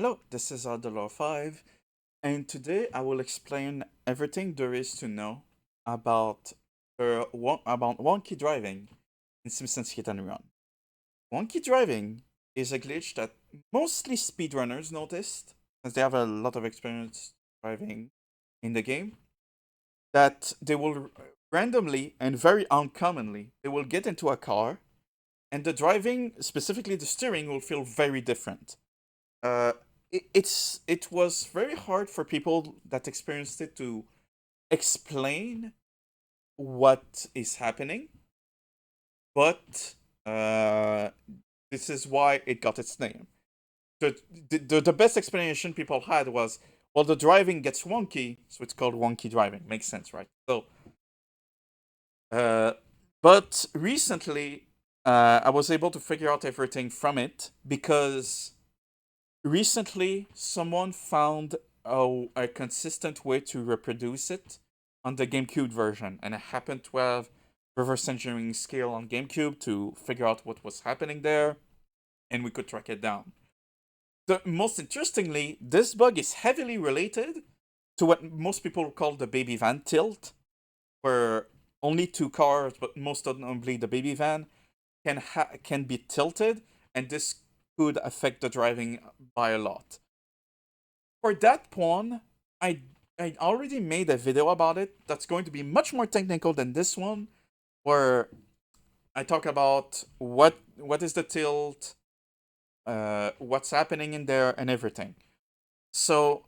Hello, this is Adelo5, and today I will explain everything there is to know about about wonky driving in Simpsons Hit and Run. Wonky driving is a glitch that mostly speedrunners noticed, since they have a lot of experience driving in the game, that they will randomly and very uncommonly, they will get into a car, and the driving, specifically the steering, will feel very different. uh, it was very hard for people that experienced it to explain what is happening, but uh, this is why it got its name. The best explanation people had was, well, the driving gets wonky, so it's called wonky driving. Makes sense, right? Uh, but recently, I was able to figure out everything from it because recently someone found a consistent way to reproduce it on the GameCube version, and I happened to have reverse engineering skill on GameCube to figure out what was happening there, and we could track it down. Most interestingly, this bug is heavily related to what most people call the baby van tilt, where only two cars, but most notably the baby van, can be tilted, and this could affect the driving by a lot. For that one, I already made a video about it that's going to be much more technical than this one, where I talk about what is the tilt, what's happening in there, and everything. So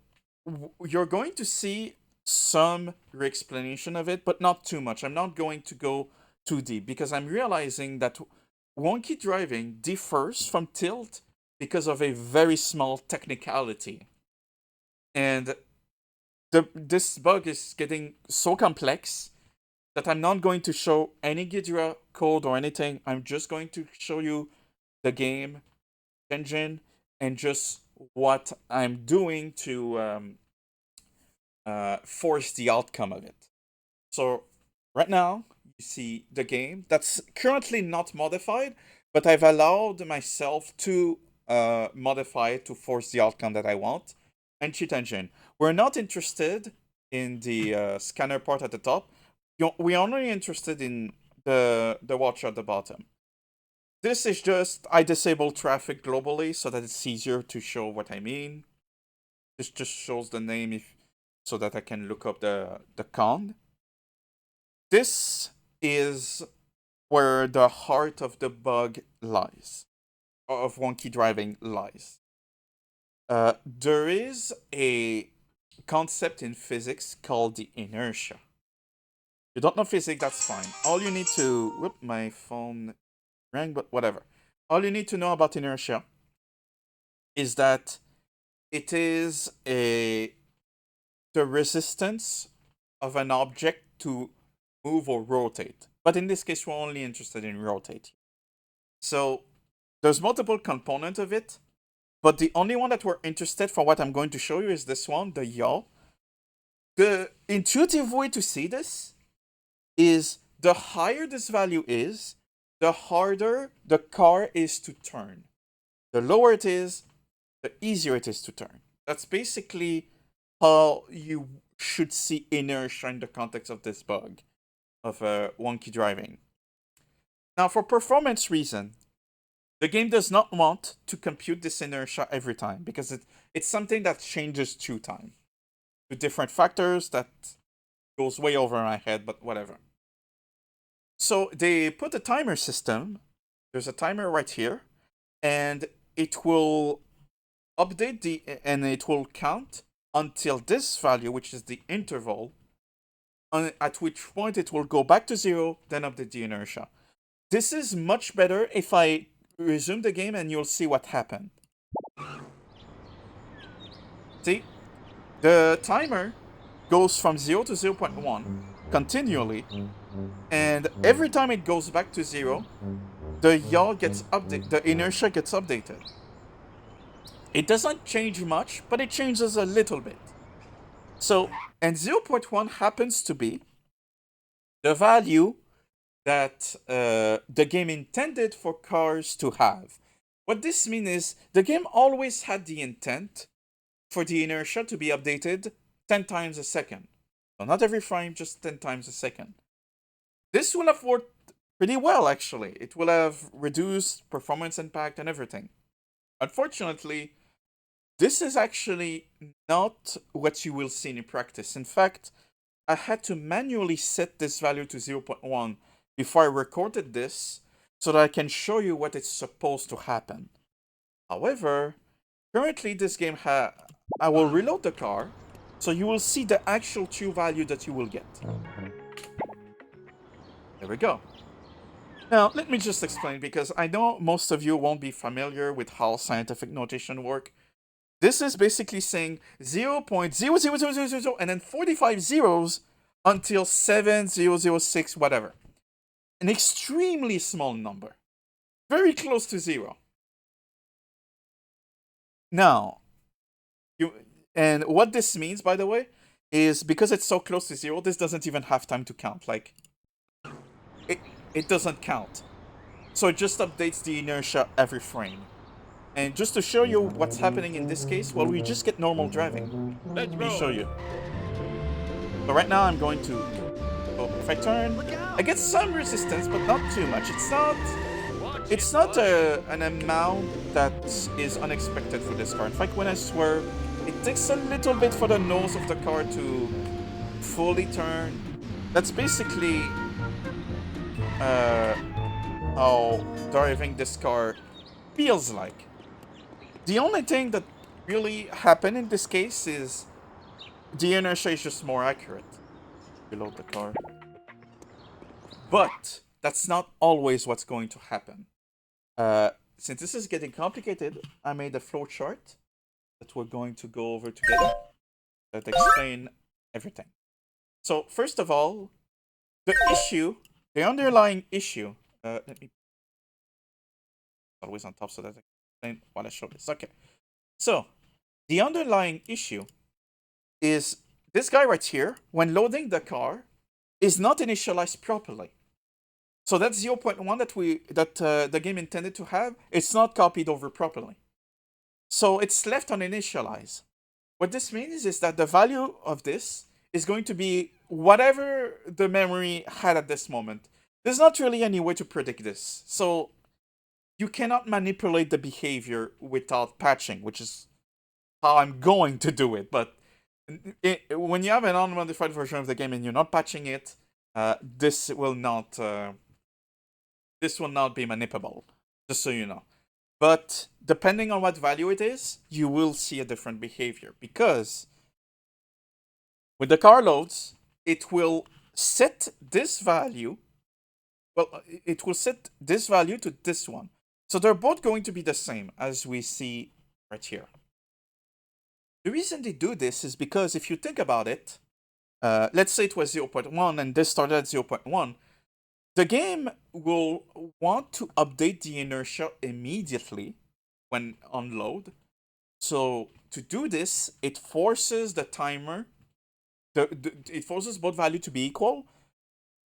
you're going to see some re-explanation of it, but not too much. I'm not going to go too deep because I'm realizing that wonky driving differs from tilt because of a very small technicality. And this bug is getting so complex that I'm not going to show any Ghidra code or anything. I'm just going to show you the game engine and just what I'm doing to force the outcome of it. So right now you see the game that's currently not modified, but I've allowed myself to modify it to force the outcome that I want. And cheat engine. We're not interested in the scanner part at the top. We're only interested in the watch at the bottom. This is just I disable traffic globally so that it's easier to show what I mean. This just shows the name so that I can look up the con. This is where the heart of the bug lies, of wonky driving lies. There is a concept in physics called the inertia. You don't know physics, that's fine. All you need to. Whoop, my phone rang, but whatever. All you need to know about inertia is that it is the resistance of an object to move or rotate. But in this case, we're only interested in rotate. So there's multiple components of it, but the only one that we're interested for what I'm going to show you is this one, the yaw. The intuitive way to see this is the higher this value is, the harder the car is to turn. The lower it is, the easier it is to turn. That's basically how you should see inertia in the context of this bug of wonky driving. Now, for performance reason, the game does not want to compute this inertia every time because it's something that changes through time with different factors that goes way over my head, but whatever. So they put a timer system. There's a timer right here, and it will it will count until this value, which is the interval, at which point it will go back to zero, then update the inertia. This is much better if I resume the game and you'll see what happened. See, the timer goes from 0 to 0.1 continually, and every time it goes back to 0, the yaw gets updated, the inertia gets updated. It doesn't change much, but it changes a little bit. So, and 0.1 happens to be the value that the game intended for cars to have. What this means is the game always had the intent for the inertia to be updated 10 times a second. So not every frame, just 10 times a second. This will have worked pretty well, actually. It will have reduced performance impact and everything. Unfortunately, this is actually not what you will see in practice. In fact, I had to manually set this value to 0.1 before I recorded this so that I can show you what is supposed to happen. However, currently this game I will reload the car, so you will see the actual true value that you will get. There we go. Now, let me just explain, because I know most of you won't be familiar with how scientific notation work. This is basically saying 0.00000 and then 45 zeros until 7006 whatever. An extremely small number. Very close to zero. Now, and what this means, by the way, is because it's so close to zero, this doesn't even have time to count. Like, it doesn't count. So it just updates the inertia every frame. And just to show you what's happening in this case, well, we just get normal driving. Let me show you. So right now I'm going to, if I turn, I get some resistance, but not too much. It's not an amount that is unexpected for this car. In fact, when I swerve, it takes a little bit for the nose of the car to fully turn. That's basically how driving this car feels like. The only thing that really happened in this case is the inertia is just more accurate. Reload the car. But that's not always what's going to happen. Since this is getting complicated, I made a flowchart that we're going to go over together that explain everything. So first of all, the underlying issue. Let me always on top so that I can explain while I show this. Okay. So the underlying issue is this guy right here, when loading the car, is not initialized properly. So that 0.1 that the game intended to have, it's not copied over properly. So it's left on initialize. What this means is that the value of this is going to be whatever the memory had at this moment. There's not really any way to predict this. So you cannot manipulate the behavior without patching, which is how I'm going to do it. But when you have an unmodified version of the game and you're not patching it, this will not be manipulable, just so you know. But depending on what value it is, you will see a different behavior, because when the car loads, it will set this value. Well, it will set this value to this one. So they're both going to be the same, as we see right here. The reason they do this is because if you think about it, let's say it was 0.1 and this started at 0.1, the game will want to update the inertia immediately when on load. So to do this, it forces the timer, it forces both values to be equal.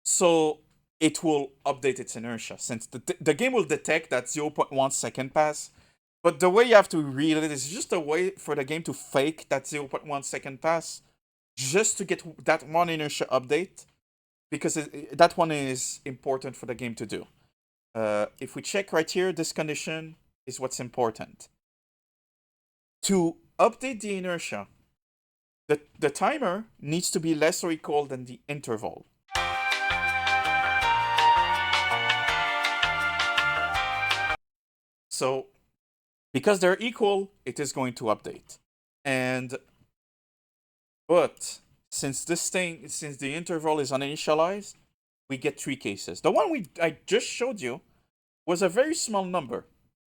So it will update its inertia, since the game will detect that 0.1 second pass. But the way you have to read it is just a way for the game to fake that 0.1 second pass just to get that one inertia update, because that one is important for the game to do. If we check right here, this condition is what's important. To update the inertia, the timer needs to be less or equal than the interval. So, because they're equal, it is going to update. But since the interval is uninitialized, we get three cases. The one I just showed you was a very small number.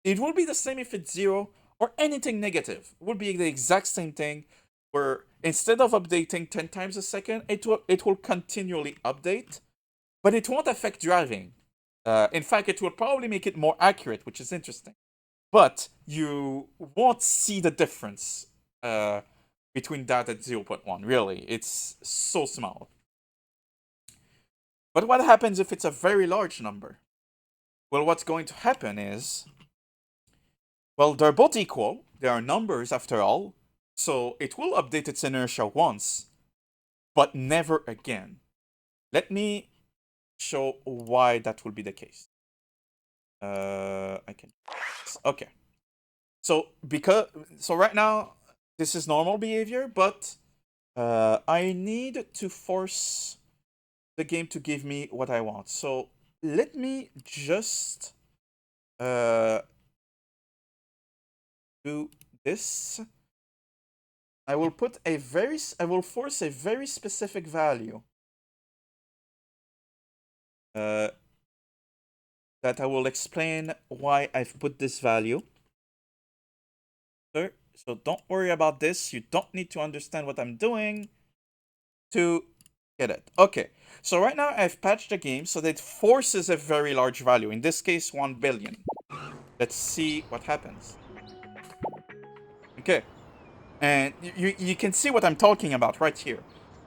It will be the same if it's 0 or anything negative. It will be the exact same thing, where instead of updating 10 times a second, it will continually update, but it won't affect driving. In fact, it will probably make it more accurate, which is interesting. But you won't see the difference between that and 0.1, really. It's so small. But what happens if it's a very large number? Well, what's going to happen is Well, they're both equal. They are numbers after all. So it will update its inertia once, but never again. Let me show why that will be the case. I can. Okay. So right now this is normal behavior, but I need to force the game to give me what I want. So let me just uh, do this. I will I will force a very specific value uh, that I will explain why I've put this value. So don't worry about this. You don't need to understand what I'm doing to get it. Okay, so right now I've patched the game so that it forces a very large value. In this case, 1 billion. Let's see what happens. Okay, and you can see what I'm talking about right here.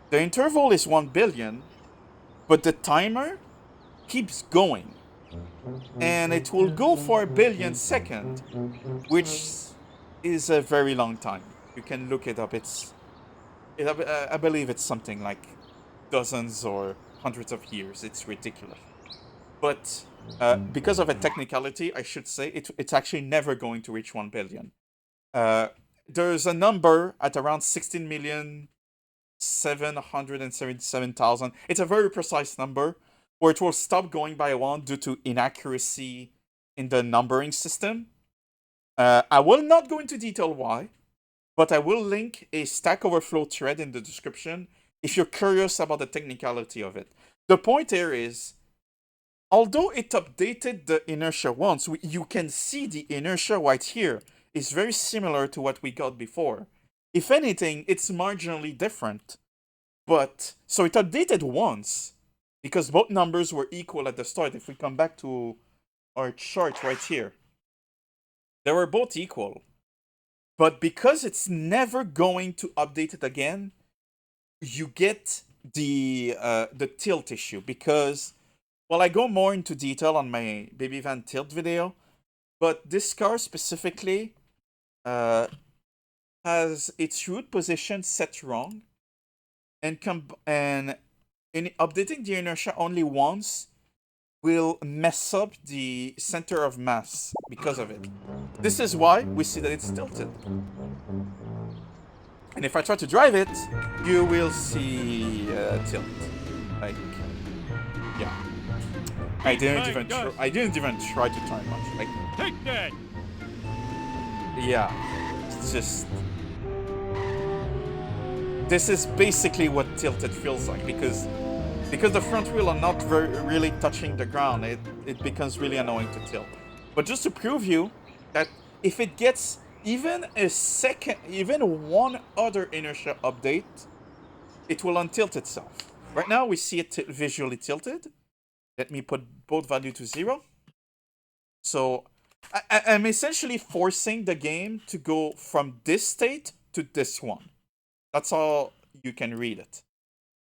The interval is 1 billion, but the timer keeps going. And it will go for 1 billion seconds, which is a very long time. You can look it up. I believe it's something like dozens or hundreds of years. It's ridiculous. But because of a technicality, I should say it's actually never going to reach 1 billion. Uh, there's a number at around 16,777,000. It's a very precise number where it will stop going by one due to inaccuracy in the numbering system. I will not go into detail why, but I will link a Stack Overflow thread in the description if you're curious about the technicality of it. The point here is, although it updated the inertia once, you can see the inertia right here is very similar to what we got before. If anything, it's marginally different. But, so it updated once, because both numbers were equal at the start. If we come back to our chart right here, they were both equal. But because it's never going to update it again, you get the tilt issue. Because, well, I go more into detail on my Baby Van tilt video, but this car specifically has its root position set wrong, and in updating the inertia only once will mess up the center of mass because of it. This is why we see that it's tilted. And if I try to drive it, you will see tilt. Like, yeah. I didn't even try to turn much. Like, take that. Yeah, it's just. This is basically what tilted feels like because the front wheel are not really touching the ground. It becomes really annoying to tilt. But just to prove you that if it gets even one other inertia update, it will untilt itself. Right now we see it visually tilted. Let me put both value to 0. So I'm essentially forcing the game to go from this state to this one. That's all you can read it.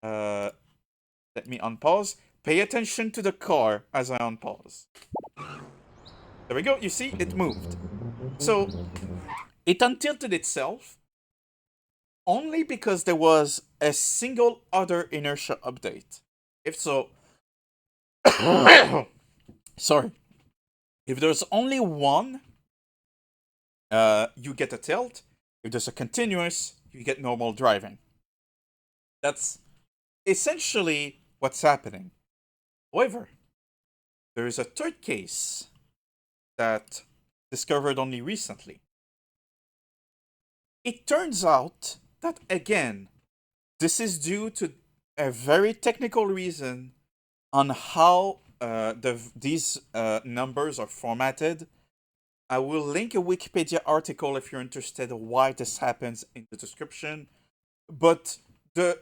Let me unpause. Pay attention to the car as I unpause. There we go. You see, it moved. So it untilted itself only because there was a single other inertia update. If so, sorry. If there's only one, you get a tilt. If there's a continuous, you get normal driving. That's essentially what's happening. However, there is a third case that discovered only recently. It turns out that, again, this is due to a very technical reason on how these numbers are formatted. I will link a Wikipedia article if you're interested why this happens in the description. But the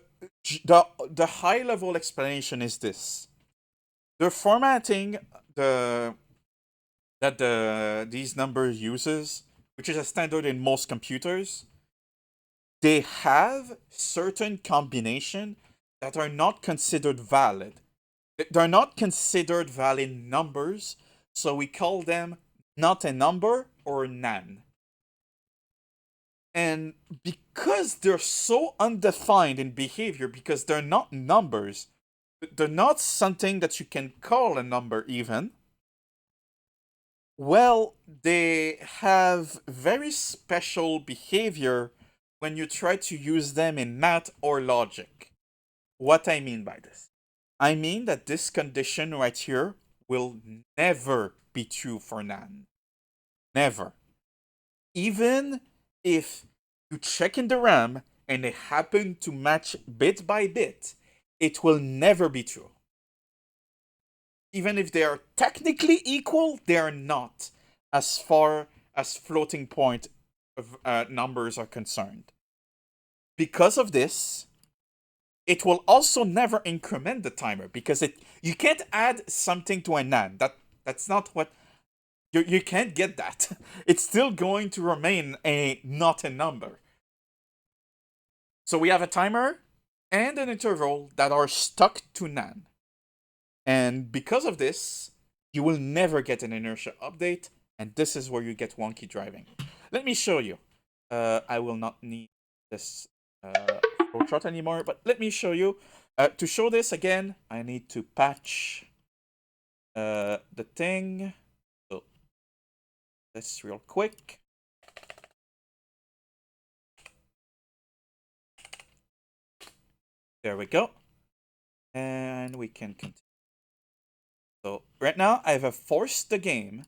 high level explanation is this: the formatting these numbers uses, which is a standard in most computers, they have certain combination that are not considered valid. They're not considered valid numbers, so we call them not a number or nan. And because they're so undefined in behavior, because they're not numbers, they're not something that you can call a number even, well, they have very special behavior when you try to use them in math or logic. What I mean by this? I mean that this condition right here will never be true for nan. Never. Even if you check in the RAM and they happen to match bit by bit, it will never be true. Even if they are technically equal, they are not, as far as floating point of, numbers are concerned. Because of this, it will also never increment the timer because you can't add something to a nan. That's not what you can't get that. It's still going to remain not a number. So we have a timer and an interval that are stuck to nan. And because of this, you will never get an inertia update, and this is where you get wonky driving. Let me show you. I will not need this flowchart anymore, but let me show you. To show this again, I need to patch the thing. So this real quick. There we go. And we can continue. So right now, I've forced the game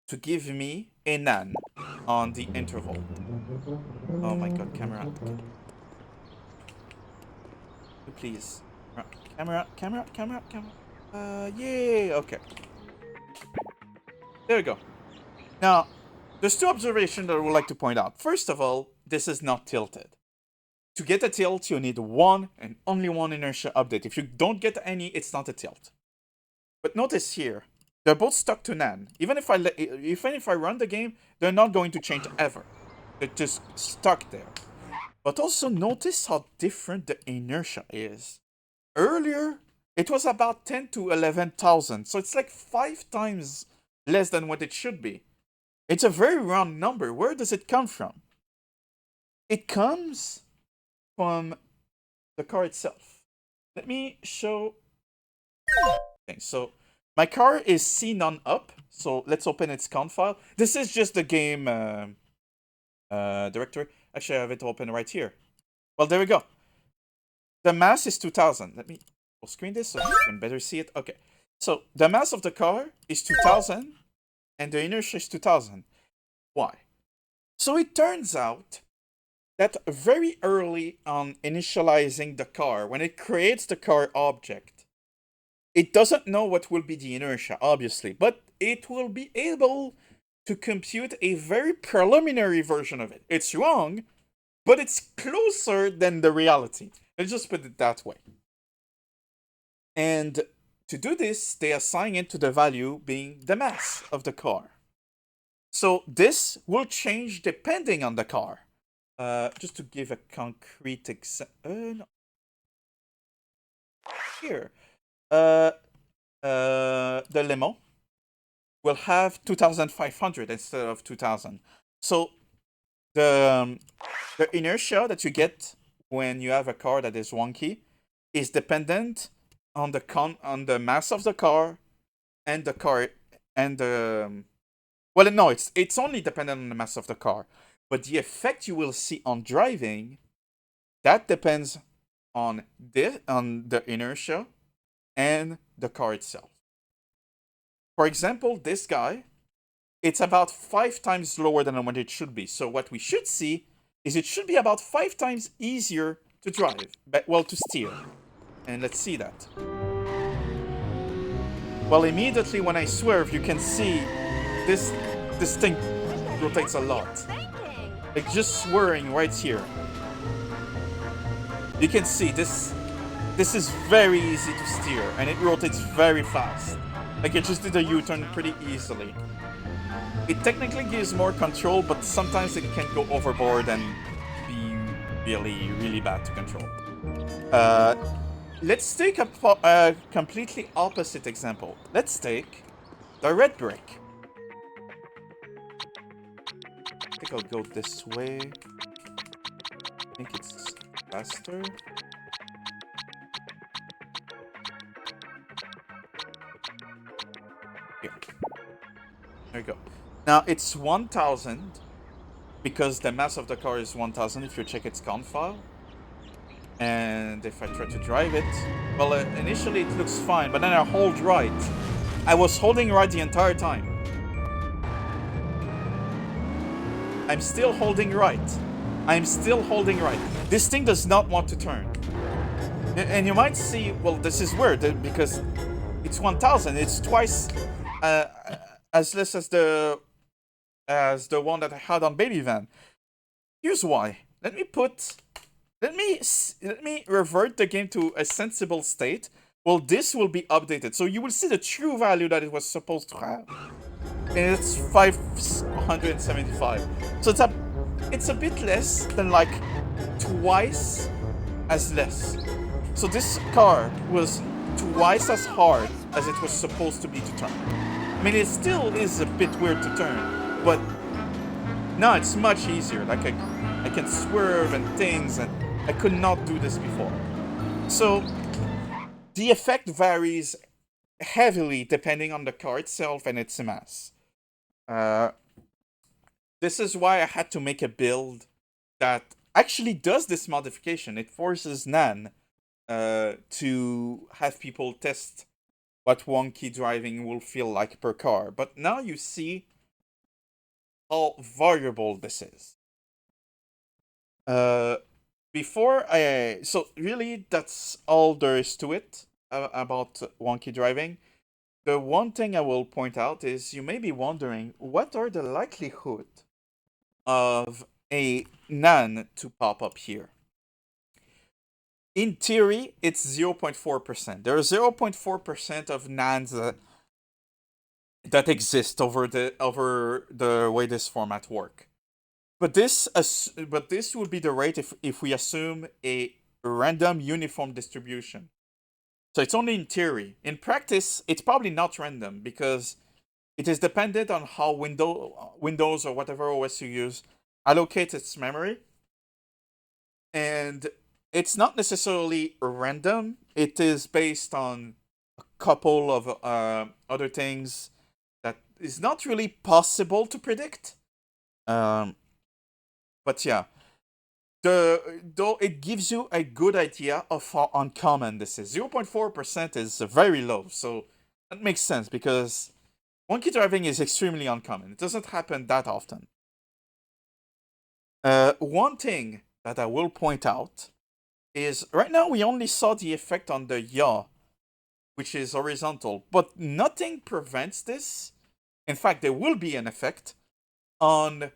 to give me a nan on the interval. Oh my god, camera. Please. Camera. Yay, okay. There we go. Now, there's two observations that I would like to point out. First of all, this is not tilted. To get a tilt, you need one and only one inertia update. If you don't get any, it's not a tilt. But notice here, they're both stuck to nan. Even if I run the game, they're not going to change ever. They're just stuck there. But also notice how different the inertia is. Earlier, it was about 10 to 11,000, so it's like 5 times less than what it should be. It's a very round number. Where does it come from? It comes from the car itself. Let me show. Okay, so my car is C non up, so let's open its conf file. This is just the game directory. Actually, I have it open right here. Well, there we go. The mass is 2000. Let me full screen this so you can better see it. Okay. So the mass of the car is 2000 and the inertia is 2000. Why? So it turns out that very early on initializing the car, when it creates the car object, it doesn't know what will be the inertia, obviously, but it will be able to compute a very preliminary version of it. It's wrong, but it's closer than the reality. Let's just put it that way. And to do this, they assign it to the value being the mass of the car. So this will change depending on the car. Just to give a concrete example. No. Here. The limo will have 2,500 instead of 2,000. So the inertia that you get when you have a car that is wonky is dependent on the mass of the car and the car and the well, no, it's only dependent on the mass of the car, but the effect you will see on driving that depends on the inertia and the car itself. For example, this guy, it's about 5 times lower than what it should be. So what we should see is it should be about 5 times easier to drive, well, to steer. And let's see that. Well, immediately when I swerve, you can see this thing rotates a lot. Like just swerving right here. You can see this is very easy to steer, and it rotates very fast. Like it just did a U-turn pretty easily. It technically gives more control, but sometimes it can go overboard and be really, really bad to control. Let's take a completely opposite example. Let's take the red brake. think I'll go this way. I think it's faster. Here. There we go. Now it's 1000 because the mass of the car is 1000 if you check its con file. And if I try to drive it, well, initially it looks fine, but then I hold right. I was holding right the entire time. I'm still holding right. I'm still holding right. This thing does not want to turn. And you might see, well, this is weird because it's 1000. It's twice as less as the one that I had on Baby Van. Here's why. Let me revert the game to a sensible state. Well, this will be updated, so you will see the true value that it was supposed to have. And it's 575. So it's a bit less than like twice as less. So this car was twice as hard as it was supposed to be to turn. I mean, it still is a bit weird to turn, but now it's much easier. Like I can swerve and things, and I could not do this before. So the effect varies heavily depending on the car itself and its mass. This is why I had to make a build that actually does this modification. It forces Nan to have people test what wonky driving will feel like per car. But now you see how variable this is. So really that's all there is to it about wonky driving. The one thing I will point out is you may be wondering, what are the likelihood of a Nan to pop up here? In theory, it's 0.4%. There are 0.4% of Nans that exist over the way this format work. But this would be the rate if we assume a random uniform distribution. So it's only in theory. In practice, it's probably not random because it is dependent on how Windows or whatever OS you use allocates its memory. And it's not necessarily random. It is based on a couple of other things that is not really possible to predict. But yeah. Though it gives you a good idea of how uncommon this is. 0.4% is very low, so that makes sense because wonky driving is extremely uncommon. It doesn't happen that often. One thing that I will point out is right now we only saw the effect on the yaw, which is horizontal, but nothing prevents this. In fact, there will be an effect on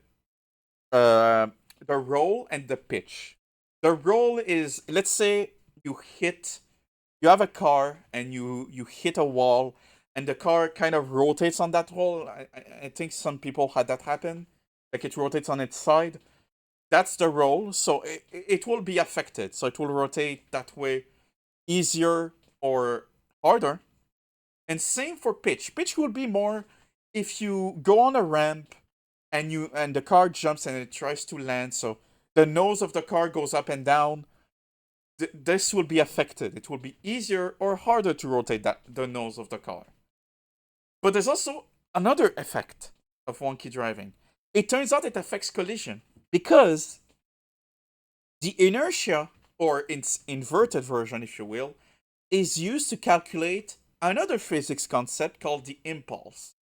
the roll and the pitch. The roll is, let's say you have a car and you hit a wall and the car kind of rotates on that wall. I think some people had that happen. Like it rotates on its side. That's the roll. So it will be affected. So it will rotate that way easier or harder. And same for pitch. Pitch will be more if you go on a ramp and the car jumps and it tries to land, so the nose of the car goes up and down. This will be affected. It will be easier or harder to rotate the nose of the car. But there's also another effect of wonky driving. It turns out it affects collision because the inertia, or its inverted version, if you will, is used to calculate another physics concept called the impulse.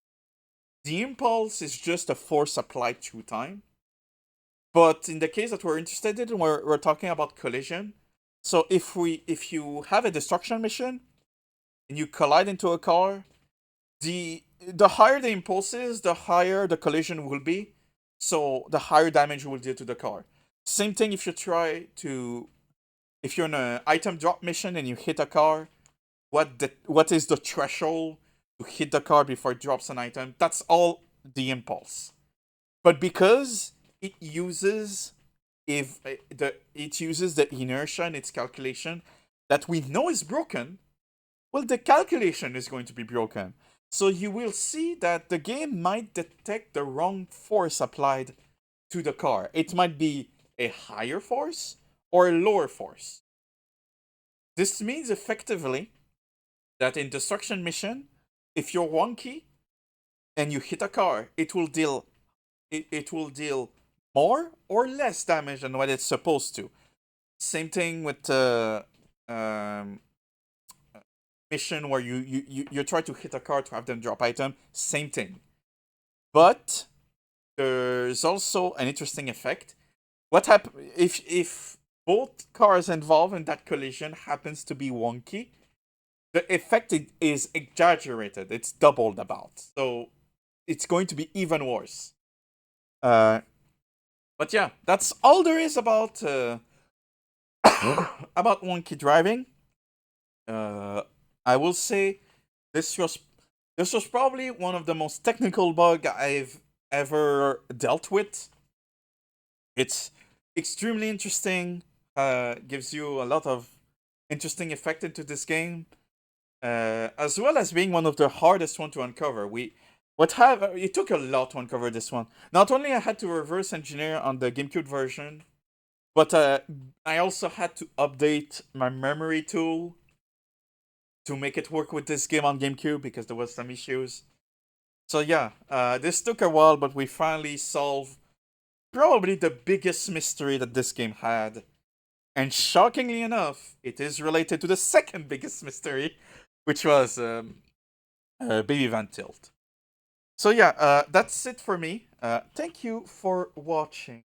The impulse is just a force applied through time. But in the case that we're interested in, we're talking about collision. So if you have a destruction mission and you collide into a car, the higher the impulse is, the higher the collision will be. So the higher damage you will do to the car. Same thing if you're in an item drop mission and you hit a car, what is the threshold to hit the car before it drops an item? That's all the impulse. But because it uses the inertia in its calculation that we know is broken, well, the calculation is going to be broken. So you will see that the game might detect the wrong force applied to the car. It might be a higher force or a lower force. This means effectively that in destruction mission, if you're wonky and you hit a car, it will deal more or less damage than what it's supposed to. Same thing with um, mission where you try to hit a car to have them drop item. Same thing. But there's also an interesting effect. What happen if both cars involved in that collision happens to be wonky? The effect is exaggerated. It's doubled about. So it's going to be even worse. Uh, but yeah, that's all there is about about wonky driving. Uh, I will say this was this was probably one of the most technical bug I've ever dealt with. It's extremely interesting. Gives you a lot of interesting effect into this game, as well as being one of the hardest one to uncover. It took a lot to uncover this one. Not only I had to reverse engineer on the GameCube version, but I also had to update my memory tool to make it work with this game on GameCube because there was some issues. So yeah, this took a while, but we finally solved probably the biggest mystery that this game had. And shockingly enough, it is related to the second biggest mystery, which was Baby Van Tilt. So yeah, that's it for me. Thank you for watching.